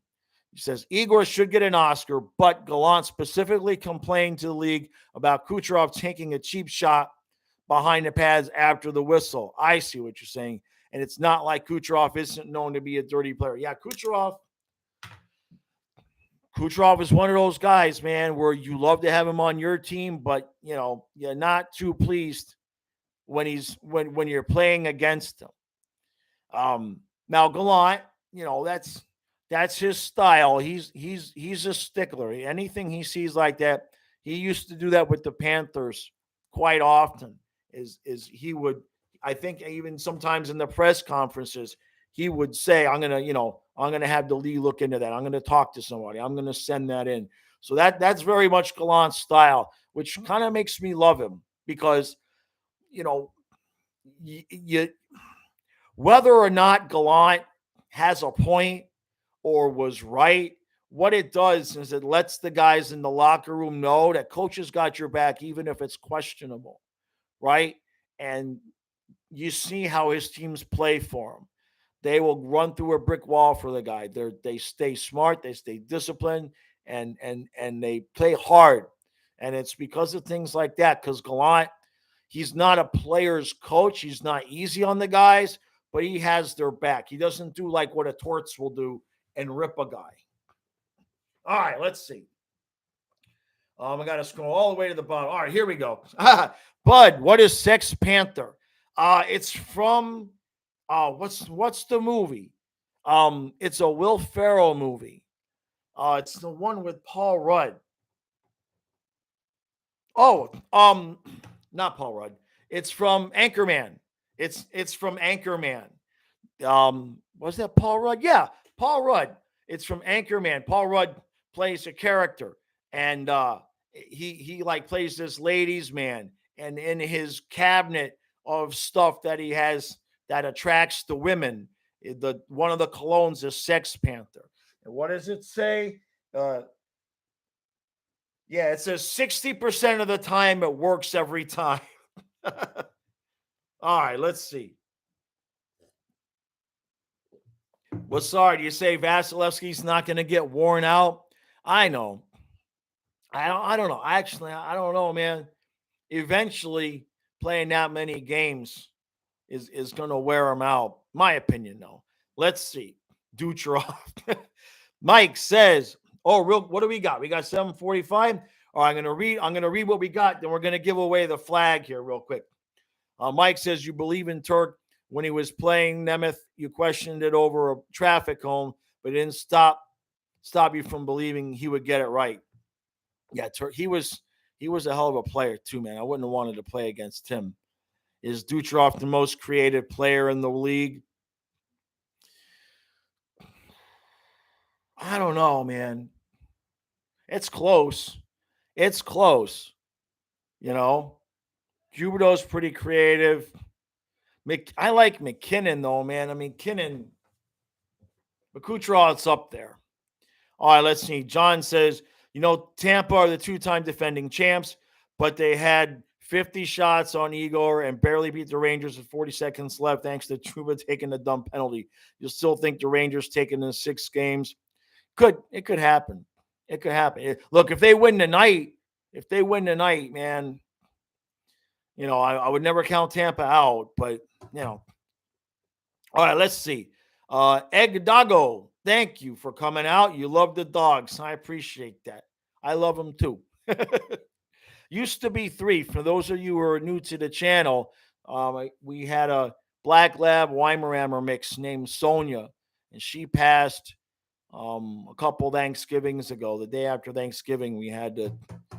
He says, Igor should get an Oscar, but Gallant specifically complained to the league about Kucherov taking a cheap shot behind the pads after the whistle. I see what you're saying. And it's not like Kucherov isn't known to be a dirty player. Yeah, Kucherov is one of those guys, man, where you love to have him on your team, but, you're not too pleased when you're playing against him. Now, Gallant, that's his style. He's a stickler. Anything he sees like that, he used to do that with the Panthers quite often. Is he would, I think even sometimes in the press conferences, he would say, I'm gonna have the league look into that. I'm gonna talk to somebody. I'm gonna send that in. So that's very much Gallant's style, which kind of makes me love him because, whether or not Gallant has a point or was right, what it does is it lets the guys in the locker room know that coach has got your back, even if it's questionable, right? And you see how his teams play for him. They will run through a brick wall for the guy. They stay smart, they stay disciplined, and they play hard. And it's because of things like that. Because Gallant, he's not a player's coach. He's not easy on the guys, but he has their back. He doesn't do like what a Torts will do and rip a guy. All right, let's see. I got to scroll all the way to the bottom. All right, here we go. Bud, what is Sex Panther? It's from what's the movie? It's a Will Ferrell movie. It's the one with Paul Rudd. Oh, not Paul Rudd. It's from Anchorman. It's from Anchorman. Was that Paul Rudd? Yeah, Paul Rudd. It's from Anchorman. Paul Rudd plays a character, and he like plays this ladies' man, and in his cabinet of stuff that he has that attracts the women, one of the colognes is Sex Panther. And what does it say? Yeah, it says 60% of the time it works every time. All right, let's see. Well, sorry, do you say Vasilevsky's not going to get worn out? I know. I don't know. Actually, I don't know, man. Eventually, playing that many games is going to wear him out. My opinion, though. Let's see. Ducharov. Mike says, what do we got? We got 7:45. All right, I'm going to read what we got. Then we're going to give away the flag here real quick. Mike says, you believe in Turk. When he was playing Nemeth, you questioned it over a traffic cone, but it didn't stop you from believing he would get it right. Yeah, Turk, he was a hell of a player too, man. I wouldn't have wanted to play against him. Is Ducharov the most creative player in the league? I don't know, man. It's close. Huberdeau's pretty creative. I like McKinnon, though, man. I mean, Kucherov's up there. All right, let's see. John says, Tampa are the two-time defending champs, but they had 50 shots on Igor and barely beat the Rangers with 40 seconds left thanks to Trouba taking the dumb penalty. You still think the Rangers taking in 6 games? It could happen. It could happen. Look, if they win tonight, man, I would never count Tampa out, but, All right, let's see. Egg Doggo, thank you for coming out. You love the dogs. I appreciate that. I love them too. Used to be 3. For those of you who are new to the channel, we had a Black Lab Weimaraner mix named Sonia, and she passed A couple Thanksgivings ago, the day after Thanksgiving, we had to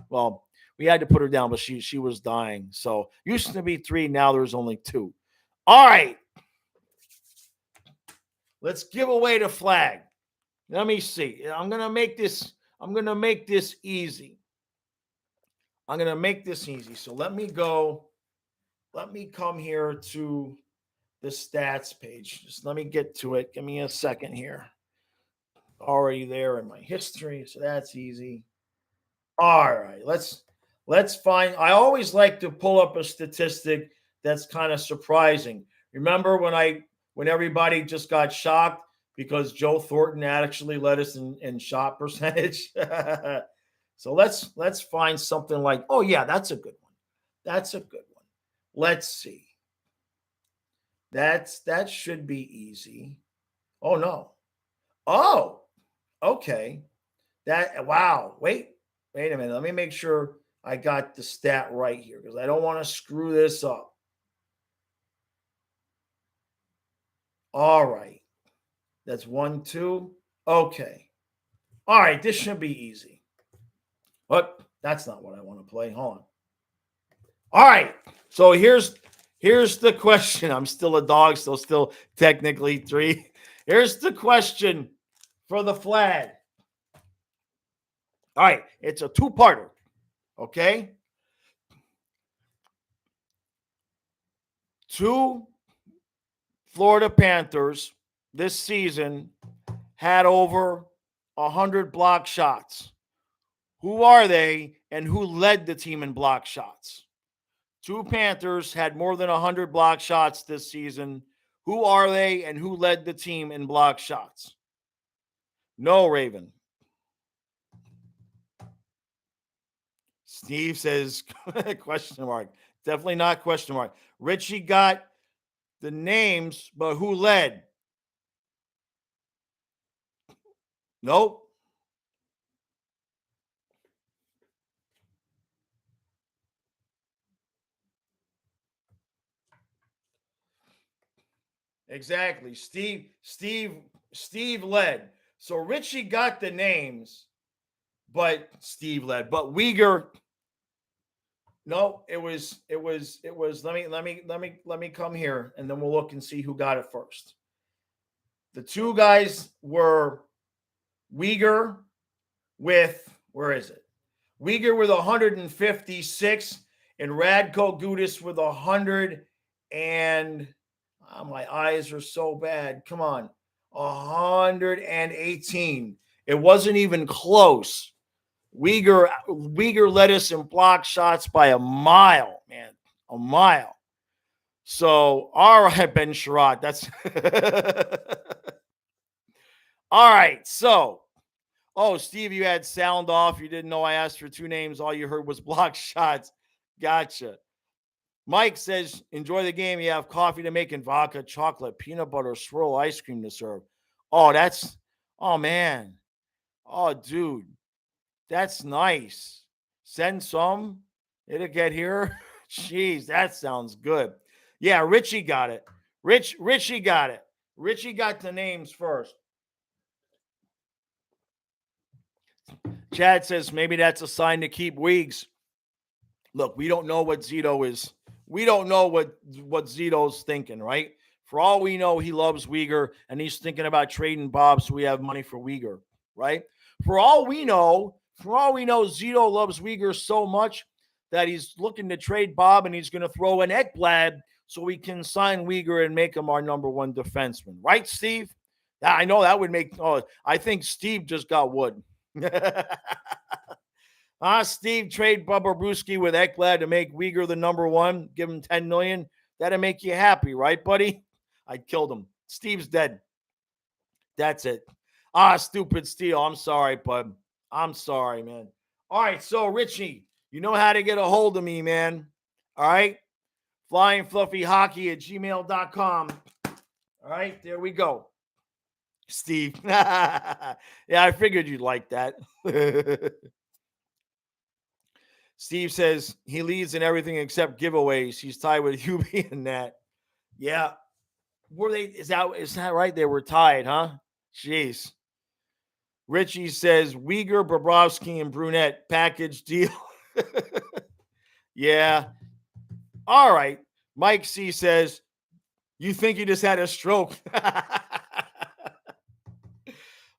put her down, but she was dying. So used to be 3, now there's only 2. All right. Let's give away the flag. Let me see. I'm gonna make this easy. So let me come here to the stats page. Just let me get to it. Give me a second here. Already there in my history, so that's easy. All right, let's find. I always like to pull up a statistic that's kind of surprising. Remember when everybody just got shocked because Joe Thornton actually led us in shot percentage? So let's find something like, oh yeah, that's a good one. Let's see. That should be easy. Oh no. Oh, okay. Wow. Wait a minute. Let me make sure I got the stat right here because I don't want to screw this up. All right. That's 1, 2. Okay. All right. This should be easy. But that's not what I want to play. Hold on. All right. So here's the question. I'm still a dog, so still technically 3. Here's the question for the flag. All right. It's a 2-parter. Okay. 2 Florida Panthers this season had over 100 block shots. Who are they and who led the team in block shots? 2 Panthers had more than 100 block shots this season. Who are they and who led the team in block shots? No, Raven. Steve says question mark. Definitely not question mark. Richie got the names, but who led? Nope. Exactly. Steve led. So Richie got the names, but Steve led. But Uyghur, no, it was let me come here and then we'll look and see who got it first. The 2 guys were Uyghur with, where is it? Uyghur with 156 and Radko Gudis with 100 and my eyes are so bad. Come on. 118. It wasn't even close. Uyghur led us in block shots by a mile, man. A mile. So, all right, Ben Sherrod. That's all right. So, Steve, you had sound off. You didn't know I asked for 2 names. All you heard was block shots. Gotcha. Mike says, enjoy the game. You have coffee to make and vodka, chocolate, peanut butter, swirl, ice cream to serve. Oh, man. Oh, dude, that's nice. Send some. It'll get here. Jeez, that sounds good. Yeah, Richie got it. Richie got it. Richie got the names first. Chad says maybe that's a sign to keep Weeks. Look, we don't know what Zito is. We don't know what Zito's thinking, right? For all we know, he loves Uyghur, and he's thinking about trading Bob so we have money for Uyghur, right? For all we know, Zito loves Uyghur so much that he's looking to trade Bob, and he's going to throw an Ekblad so we can sign Uyghur and make him our number 1 defenseman, right, Steve? I know that would make. I think Steve just got wood. Steve, trade Bubba Brewski with Ekblad to make Uyghur the number 1. Give him $10 million. That'll make you happy, right, buddy? I killed him. Steve's dead. That's it. Stupid Steel. I'm sorry, bud. I'm sorry, man. All right, so Richie, you know how to get a hold of me, man. All right? flyingfluffyhockey@gmail.com. All right, there we go. Steve. Yeah, I figured you'd like that. Steve says he leads in everything except giveaways. He's tied with Hubie and Nat. Yeah. Were they? Is that right? They were tied, huh? Jeez. Richie says Uyghur, Bobrovsky, and Brunette package deal. Yeah. All right. Mike C says, you think you just had a stroke.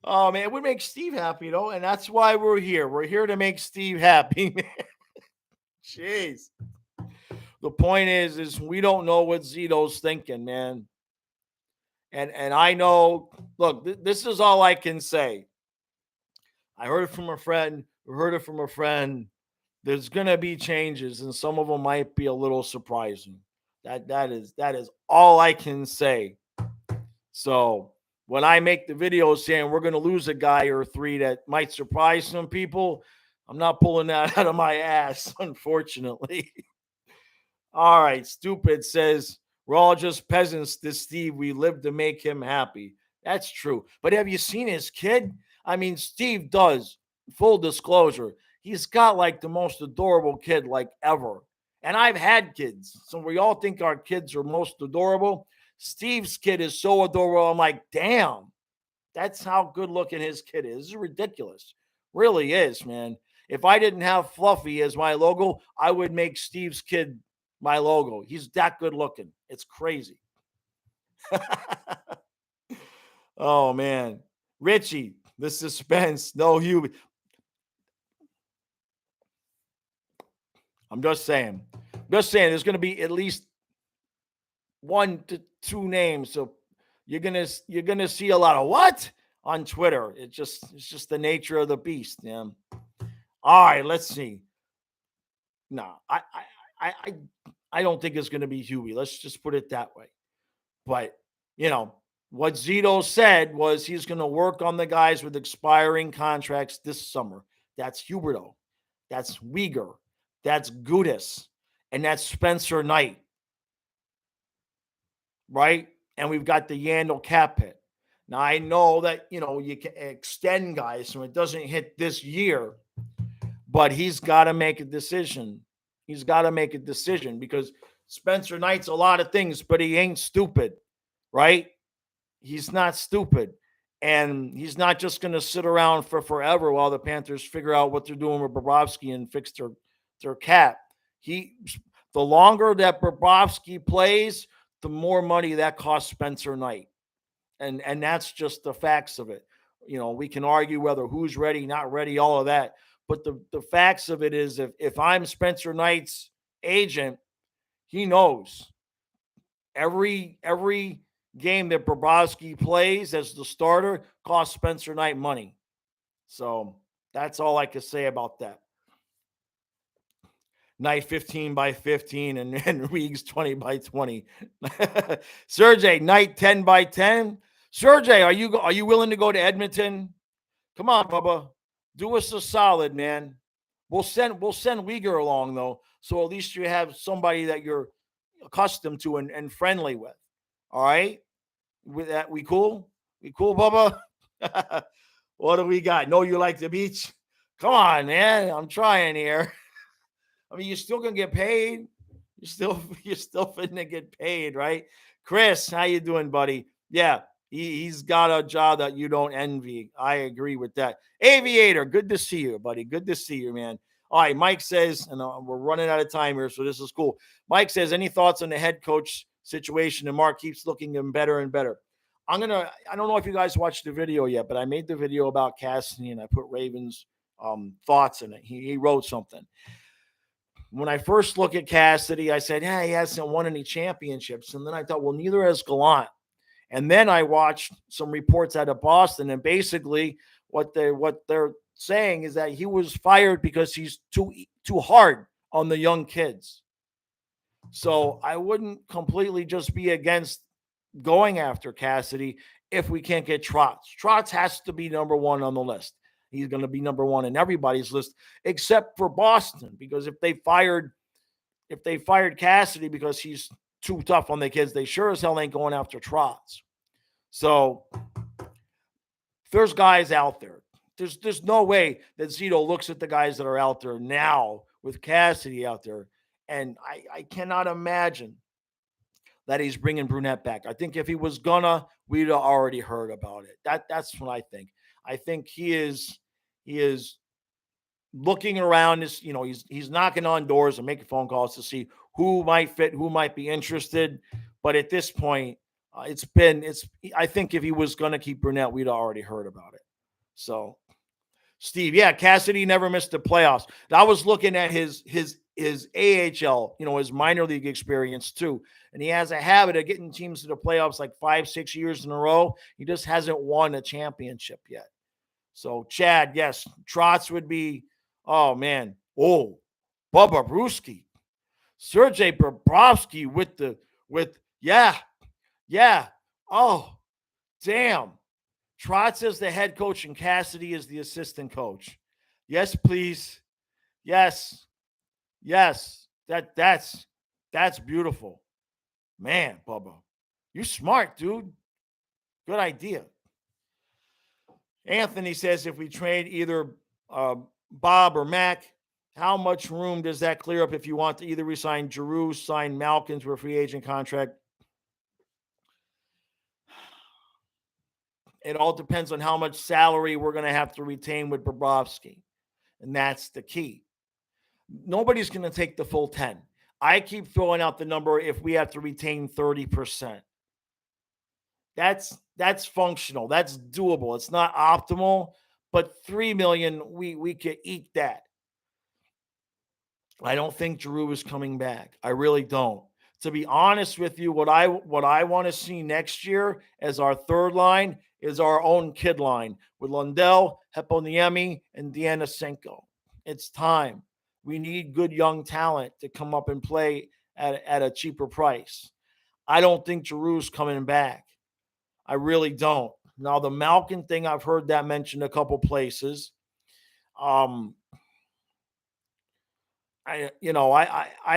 Oh, man, it would make Steve happy, though. And that's why we're here. We're here to make Steve happy, man. Jeez. The point is we don't know what Zito's thinking, man. And I know, look, this is all I can say. I heard it from a friend, There's gonna be changes, and some of them might be a little surprising. That is all I can say. So when I make the video saying we're gonna lose a guy or three that might surprise some people, I'm not pulling that out of my ass, unfortunately. All right, Stupid says we're all just peasants to Steve. We live to make him happy. That's true. But have you seen his kid? I mean, Steve does. Full disclosure, he's got like the most adorable kid like ever. And I've had kids, so we all think our kids are most adorable. Steve's kid is so adorable. I'm like, damn, that's how good looking his kid is. This is ridiculous. Really is, man. If I didn't have Fluffy as my logo, I would make Steve's kid my logo. He's that good looking. It's crazy. Oh, man. Richie, the suspense. No, Hubie. I'm just saying. There's going to be at least 1 to 2 names. So you're gonna see a lot of what on Twitter. It's just the nature of the beast, man. All right, let's see. No, I don't think it's going to be Huey. Let's just put it that way. But what Zito said was he's going to work on the guys with expiring contracts this summer. That's Huberto, that's Uyghur, that's Gudis, and that's Spencer Knight. Right? And we've got the Yandel cap hit. Now, I know that, you can extend guys so it doesn't hit this year, but he's got to make a decision. He's got to make a decision because Spencer Knight's a lot of things, but he ain't stupid, right? He's not stupid. And he's not just going to sit around for forever while the Panthers figure out what they're doing with Bobrovsky and fix their cap. The longer that Bobrovsky plays, the more money that costs Spencer Knight. And that's just the facts of it. We can argue whether who's ready, not ready, all of that. But the facts of it is if I'm Spencer Knight's agent, he knows every game that Bobrovsky plays as the starter costs Spencer Knight money. So that's all I can say about that. Knight 15 by 15 and Reeves 20 by 20. Sergey, Knight 10 by 10. Sergey, are you willing to go to Edmonton? Come on, Bubba. Do us a solid, man. We'll send Uyghur along, though, so at least you have somebody that you're accustomed to and friendly with. All right? With that, we cool? We cool, Bubba? What do we got? Know you like the beach? Come on, man. I'm trying here. I mean, you're still gonna get paid. You're still finna get paid, right? Chris, how you doing, buddy? Yeah, he's got a job that you don't envy. I agree with that. Aviator, good to see you, buddy. Good to see you, man. All right, Mike says, and we're running out of time here, so this is cool. Mike says, any thoughts on the head coach situation? And Mark keeps looking him better and better. I don't know if you guys watched the video yet, but I made the video about Cassidy and I put Ravens thoughts in it. He wrote something. When I first look at Cassidy, I said, he hasn't won any championships. And then I thought, well, neither has Gallant. And then I watched some reports out of Boston, and basically what they're saying is that he was fired because he's too hard on the young kids. So I wouldn't completely just be against going after Cassidy if we can't get Trotz. Trotz has to be number one on the list. He's going to be number one in everybody's list except for Boston, because if they fired Cassidy because he's too tough on the kids, they sure as hell ain't going after Trotz. So there's guys out there. There's no way that Zito looks at the guys that are out there now with Cassidy out there, and I cannot imagine that he's bringing Brunette back. I think if he was gonna, we'd have already heard about it. That's what I think. I think he is looking around. He's knocking on doors and making phone calls to see who might fit, who might be interested. But at this point, I think if he was going to keep Brunette, we'd already heard about it. So, Steve, yeah, Cassidy never missed the playoffs. I was looking at his AHL, his minor league experience too. And he has a habit of getting teams to the playoffs like 5-6 years in a row. He just hasn't won a championship yet. So, Chad, yes, Trotz would be, oh, man. Oh, Bubba Brewski. Sergei Bobrovsky yeah. Oh, damn. Trotz is the head coach and Cassidy is the assistant coach. Yes, please. Yes. That's beautiful. Man, Bubba. You smart, dude. Good idea. Anthony says if we trade either Bob or Mac, how much room does that clear up if you want to either resign Giroux, sign Malkin to a free agent contract? It all depends on how much salary we're going to have to retain with Bobrovsky. And that's the key. Nobody's going to take the full 10. I keep throwing out the number if we have to retain 30%. That's functional. That's doable. It's not optimal, but $3 million, we could eat that. I don't think Giroux is coming back. I really don't. To be honest with you, what I want to see next year as our third line is our own kid line with Lundell, Heponiemi, and Dianasenko. It's time. We need good young talent to come up and play at a cheaper price. I don't think Giroux's coming back. I really don't. Now, the Malkin thing, I've heard that mentioned a couple places. I'd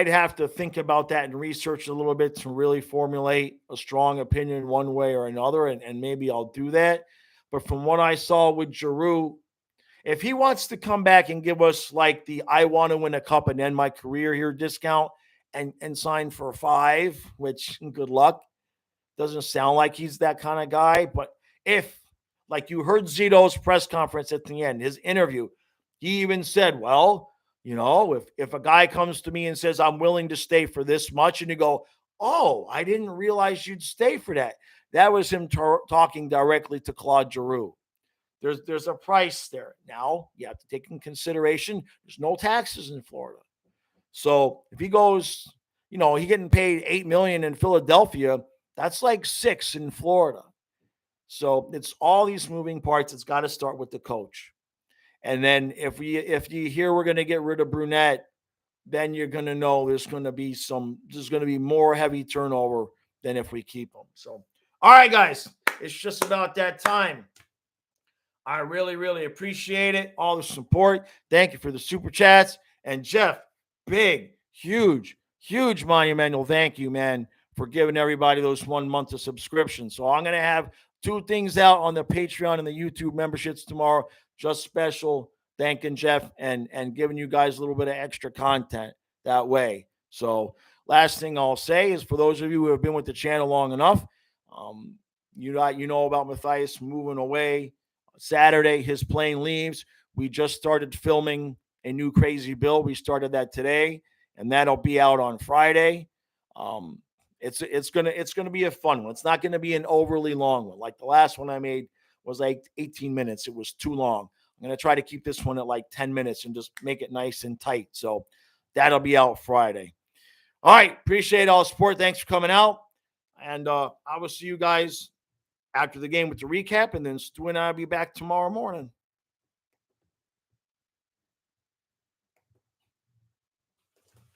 have to think about that and research a little bit to really formulate a strong opinion one way or another, and maybe I'll do that. But from what I saw with Giroux, if he wants to come back and give us like the I want to win a cup and end my career here discount and sign for 5, which good luck. Doesn't sound like he's that kind of guy. But if, like you heard Zito's press conference at the end, his interview, he even said, well, if a guy comes to me and says, I'm willing to stay for this much, and you go, oh, I didn't realize you'd stay for that. That was him talking directly to Claude Giroux. There's a price there. Now, you have to take in consideration, there's no taxes in Florida. So if he goes, he getting paid $8 million in Philadelphia, that's like 6 in Florida. So it's all these moving parts. It's got to start with the coach. And then if you hear we're going to get rid of Brunette, then you're going to know there's going to be more heavy turnover than if we keep him. So, all right, guys, it's just about that time. I really, really appreciate it. All the support. Thank you for the super chats. And Jeff, big, huge monumental thank you, man, for giving everybody those 1 month of subscription. So I'm going to have 2 things out on the Patreon and the YouTube memberships tomorrow. Just special thanking Jeff and giving you guys a little bit of extra content that way. So last thing I'll say is for those of you who have been with the channel long enough, you know about Matthias moving away. Saturday, his plane leaves. We just started filming a new Crazy Bill. We started that today, and that'll be out on Friday. It's gonna be a fun one. It's not gonna be an overly long one. Like the last one I made was like 18 minutes. It was too long. I'm gonna try to keep this one at like 10 minutes and just make it nice and tight. So that'll be out Friday. All right, appreciate all the support. Thanks for coming out, and I will see you guys after the game with the recap, and then Stu and I will be back tomorrow morning.